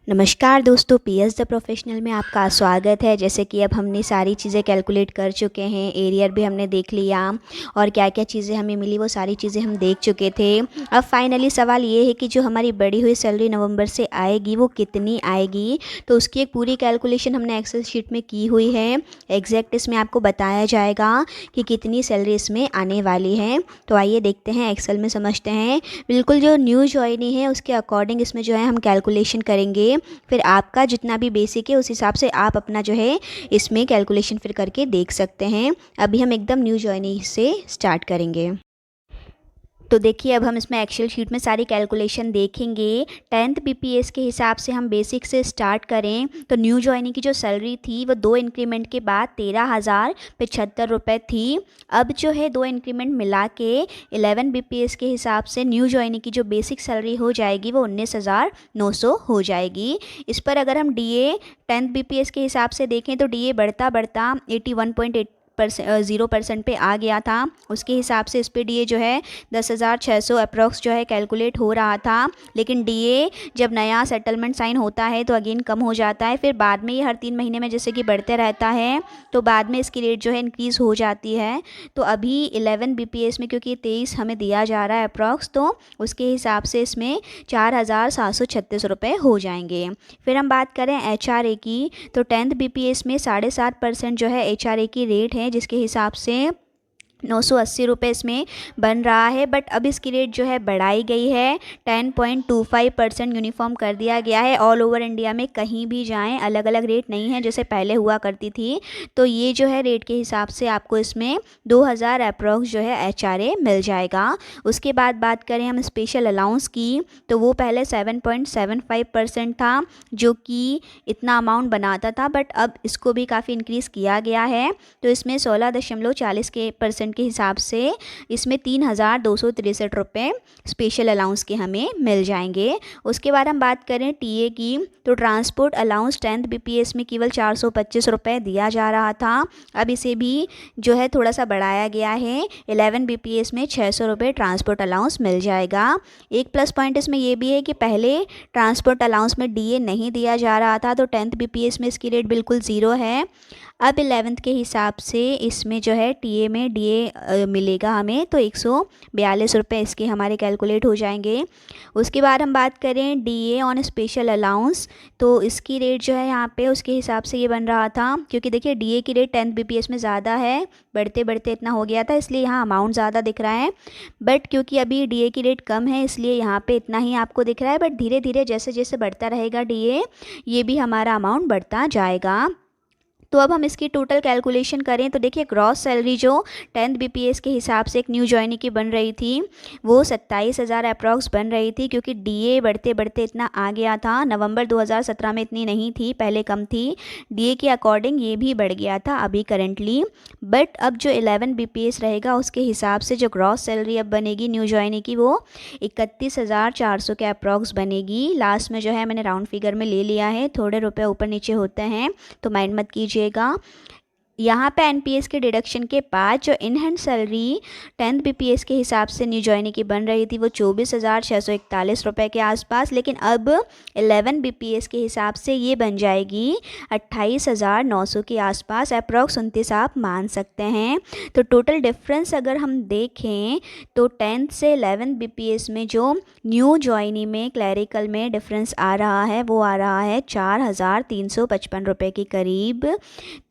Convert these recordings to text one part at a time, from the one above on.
नमस्कार दोस्तों, PS the professional में आपका स्वागत है। जैसे कि अब हमने सारी चीज़ें कैलकुलेट कर चुके हैं, एरियर भी हमने देख लिया और क्या क्या चीज़ें हमें मिली वो सारी चीज़ें हम देख चुके थे। अब फाइनली सवाल ये है कि जो हमारी बढ़ी हुई सैलरी नवंबर से आएगी वो कितनी आएगी। तो उसकी एक पूरी कैलकुलेशन हमने एक्सेल शीट में की हुई है। एग्जैक्ट इसमें आपको बताया जाएगा कि कितनी सैलरी इसमें आने वाली है। तो आइए देखते हैं, एक्सेल में समझते हैं। बिल्कुल जो न्यू ज्वाइनी है उसके अकॉर्डिंग इसमें जो है हम कैलकुलेशन करेंगे। फिर आपका जितना भी बेसिक है उस हिसाब से आप अपना जो है इसमें कैलकुलेशन फिर करके देख सकते हैं। अभी हम एकदम न्यू ज्वाइनिंग से स्टार्ट करेंगे। तो देखिए, अब हम इसमें एक्सेल शीट में सारी कैलकुलेशन देखेंगे। 10th बीपीएस के हिसाब से हम बेसिक से स्टार्ट करें तो न्यू ज्वाइनिंग की जो सैलरी थी वो 2 इंक्रीमेंट के बाद 13,075 रुपये थी। अब जो है 2 इंक्रीमेंट मिला के 11 बीपीएस के हिसाब से न्यू ज्वाइनिंग की जो बेसिक सैलरी हो जाएगी वो 19,900 हो जाएगी। इस पर अगर हम डीए 10th बीपीएस के हिसाब से देखें तो डीए बढ़ता बढ़ता 0% पे आ गया था। उसके हिसाब से इस पे डीए जो है 10,600 अप्रॉक्स जो है कैलकुलेट हो रहा था। लेकिन डीए जब नया सेटलमेंट साइन होता है तो अगेन कम हो जाता है, फिर बाद में ये हर 3 महीने में जैसे कि बढ़ते रहता है तो बाद में इसकी रेट जो है इंक्रीज़ हो जाती है। तो अभी 11 बीपीएस में क्योंकि 23 हमें दिया जा रहा है अप्रॉक्स, तो उसके हिसाब से इसमें 4,736 रुपये हो जाएंगे। फिर हम बात करें एचआरए की तो 10th बीपीएस में 7.5% जो है एचआरए की रेट है, जिसके हिसाब से 980 रुपये इसमें बन रहा है। बट अब इसकी रेट जो है बढ़ाई गई है, 10.25% यूनिफॉर्म कर दिया गया है। ऑल ओवर इंडिया में कहीं भी जाएं अलग अलग रेट नहीं है जैसे पहले हुआ करती थी। तो ये जो है रेट के हिसाब से आपको इसमें 2,000 अप्रॉक्स जो है एचआरए मिल जाएगा। उसके बाद बात करें हम स्पेशल अलाउंस की तो वो पहले 7.75% था जो कि इतना अमाउंट बनाता था, बट अब इसको भी काफ़ी इंक्रीज़ किया गया है। तो इसमें 16.40% के हिसाब से इसमें 3,263 रुपये स्पेशल अलाउंस के हमें मिल जाएंगे। उसके बाद हम बात करें टीए की तो ट्रांसपोर्ट अलाउंस 10th बीपीएस में केवल 425 रुपये दिया जा रहा था। अब इसे भी जो है थोड़ा सा बढ़ाया गया है, 11 बीपीएस में 600 रुपये ट्रांसपोर्ट अलाउंस मिल जाएगा। एक प्लस पॉइंट इसमें ये भी है कि पहले ट्रांसपोर्ट अलाउंस में डीए नहीं दिया जा रहा था, तो 10th बीपीएस में इसकी रेट बिल्कुल ज़ीरो है। अब 11th के हिसाब से इसमें जो है टीए में डीए मिलेगा हमें, तो 142 रुपये इसके हमारे कैलकुलेट हो जाएंगे। उसके बाद हम बात करें डीए ऑन स्पेशल अलाउंस तो इसकी रेट जो है यहाँ पे उसके हिसाब से ये बन रहा था, क्योंकि देखिए डीए की रेट 10th बीपीएस में ज़्यादा है, बढ़ते बढ़ते इतना हो गया था इसलिए यहाँ अमाउंट ज़्यादा दिख रहा है। बट क्योंकि अभी डीए की रेट कम है इसलिए यहाँ पे इतना ही आपको दिख रहा है। बट धीरे धीरे जैसे जैसे बढ़ता रहेगा डीए, ये भी हमारा अमाउंट बढ़ता जाएगा। तो अब हम इसकी टोटल कैलकुलेशन करें तो देखिए, ग्रॉस सैलरी जो 10th बीपीएस के हिसाब से एक न्यू ज्वाइनी की बन रही थी वो 27,000 अप्रॉक्स बन रही थी, क्योंकि डीए बढ़ते बढ़ते इतना आ गया था। नवंबर 2017 में इतनी नहीं थी, पहले कम थी। डीए के अकॉर्डिंग ये भी बढ़ गया था अभी करंटली। बट अब जो 11 बीपीएस रहेगा उसके हिसाब से जो ग्रॉस सैलरी अब बनेगी न्यू ज्वाइनी की वो 31,400 के अप्रॉक्स बनेगी। लास्ट में जो है मैंने राउंड फिगर में ले लिया है, थोड़े रुपए ऊपर नीचे होते हैं तो माइंड मत कीजिए। यहाँ पे एनपीएस के डिडक्शन के बाद जो in hand salary 10th BPS के हिसाब से न्यू ज्वाइनी की बन रही थी वो 24,641 रुपये के आसपास, लेकिन अब 11 बीपीएस के हिसाब से ये बन जाएगी 28,900 के आसपास, अप्रॉक्स 29 आप मान सकते हैं। तो टोटल डिफरेंस अगर हम देखें तो 10th से 11 बीपीएस में जो न्यू ज्वाइनी में क्लैरिकल में डिफरेंस आ रहा है वो आ रहा है 4,355 रुपये के करीब।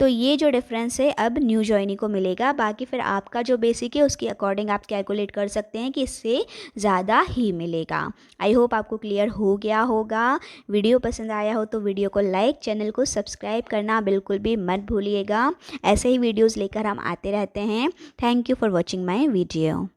तो ये जो डिफरेंस है अब न्यू ज्वाइनी को मिलेगा। बाकी फिर आपका जो बेसिक है उसके अकॉर्डिंग आप कैलकुलेट कर सकते हैं कि इससे ज़्यादा ही मिलेगा। आई होप आपको क्लियर हो गया होगा। वीडियो पसंद आया हो तो वीडियो को लाइक, चैनल को सब्सक्राइब करना बिल्कुल भी मत भूलिएगा। ऐसे ही वीडियोज़ लेकर हम आते रहते हैं। Thank you for watching my video.